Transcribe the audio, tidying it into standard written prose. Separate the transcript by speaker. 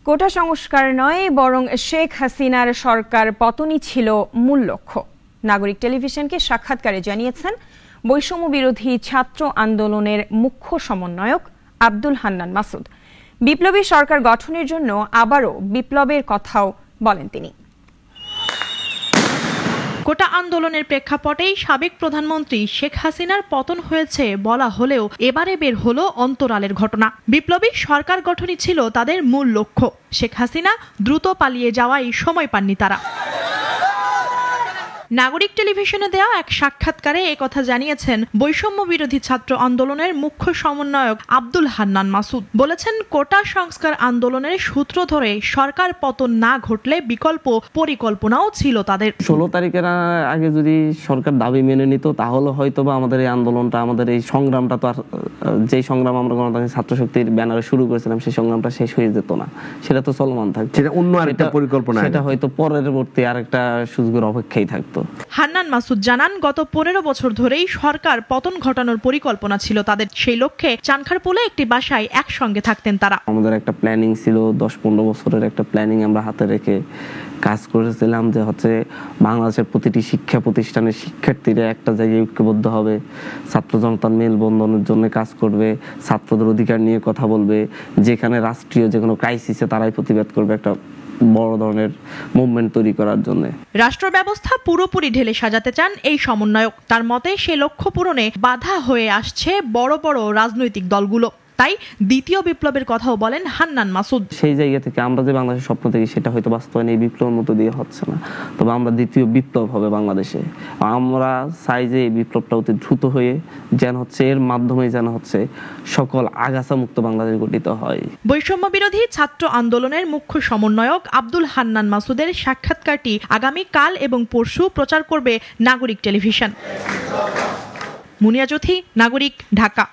Speaker 1: কোটা সংস্কার নয়, বরং শেখ হাসিনার সরকার পতনই ছিল মূল লক্ষ্য। নাগরিক টেলিভিশনকে সাক্ষাৎকারে জানিয়েছেন বৈষম্য বিরোধী ছাত্র আন্দোলনের মুখ্য সমন্বয়ক আব্দুল হান্নান মাসুদ। বিপ্লবী সরকার গঠনের জন্য আবারও বিপ্লবের কথাও বলেন তিনি।
Speaker 2: কোটা আন্দোলনের প্রেক্ষাপটেই সাবেক প্রধানমন্ত্রী শেখ হাসিনার পতন হয়েছে বলা হলেও এবারে বের হলো অন্তরালের ঘটনা। বিপ্লবী সরকার গঠনই ছিল তাদের মূল লক্ষ্য। শেখ হাসিনা দ্রুত পালিয়ে যাওয়াই সময় পাননি তারা। নাগরিক টেলিভিশনে দেওয়া এক সাক্ষাৎকারে একথা জানিয়েছেন বৈষম্য বিরোধী ছাত্র আন্দোলনের মুখ্য সমন্বয়ক আব্দুল হান্নান মাসুদ। বলেছেন, কোটা সংস্কার আন্দোলনের সূত্র ধরে সরকার পতন না ঘটলে বিকল্প পরিকল্পনাও ছিল তাদের।
Speaker 3: 16 তারিখের আগে যদি সরকার দাবি মেনে নিত তাহলে হয়তোবা আমাদের এই আন্দোলনটা, আমাদের এই সংগ্রামটা তো আর যেই সংগ্রাম আমরা গণতান্ত্রিক ছাত্র শক্তির ব্যানারে শুরু করেছিলাম সেই সংগ্রামটা শেষ হয়ে যেত না। সেটা তো চলমান থাকতো,
Speaker 4: সেটা অন্য আরেকটা পরিকল্পনা,
Speaker 3: সেটা হয়তো পরবর্তী আরেকটা সুযোগের অপেক্ষাই থাকতো।
Speaker 2: হান্নান মাসুদ জানান, গত 15 বছর ধরেই সরকার পতন ঘটানোর পরিকল্পনা ছিল তাদের। সেই লক্ষ্যে চানখারপুলে একটি বাসায় একসঙ্গে থাকতেন তারা।
Speaker 3: আমাদের একটা প্ল্যানিং ছিল, 10-15 বছরের একটা প্ল্যানিং আমরা হাতে রেখে কাজ করেছিলাম যে বাংলাদেশের প্রতিটি শিক্ষা প্রতিষ্ঠানের শিক্ষার্থীরা একটা জায়গায় ঐক্যবদ্ধ হবে, ছাত্র জনতার মেলবন্ধনের জন্য কাজ করবে, ছাত্রদের অধিকার নিয়ে কথা বলবে, যেখানে রাষ্ট্রীয় যে কোনো ক্রাইসিসে তারাই প্রতিবাদ করবে, একটা বড় ধরনের মুভমেন্ট তৈরি করার জন্য।
Speaker 2: রাষ্ট্র ব্যবস্থা পুরোপুরি ঢেলে সাজাতে চান এই সমন্বয়ক। তার মতে সে লক্ষ্য পূরণে বাধা হয়ে আসছে বড় বড় রাজনৈতিক দলগুলো। তাই দ্বিতীয় বিপ্লবের কথাও বলেন হান্নান মাসুদ।
Speaker 3: সেই জায়গা থেকে আমরা যে বাংলাদেশের স্বপ্ন দেখি সেটা হয়তো বাস্তবায়ন এই বিপ্লবের মতো দিয়ে হচ্ছে না, তবে আমরা দ্বিতীয় বিপ্লব হবে বাংলাদেশে। আমরা চাই যে এই বিপ্লবটা অতি দ্রুত হয়ে এর মাধ্যমে সকল আগাছা মুক্ত বাংলাদেশ গঠিত হয়।
Speaker 2: বৈষম্য বিরোধী ছাত্র আন্দোলনের মুখ্য সমন্বয়ক আব্দুল হান্নান মাসুদের সাক্ষাৎকারটি আগামী কাল এবং পরশু প্রচার করবে নাগরিক টেলিভিশন। মুনিয়া জ্যোতি, নাগরিক, ঢাকা।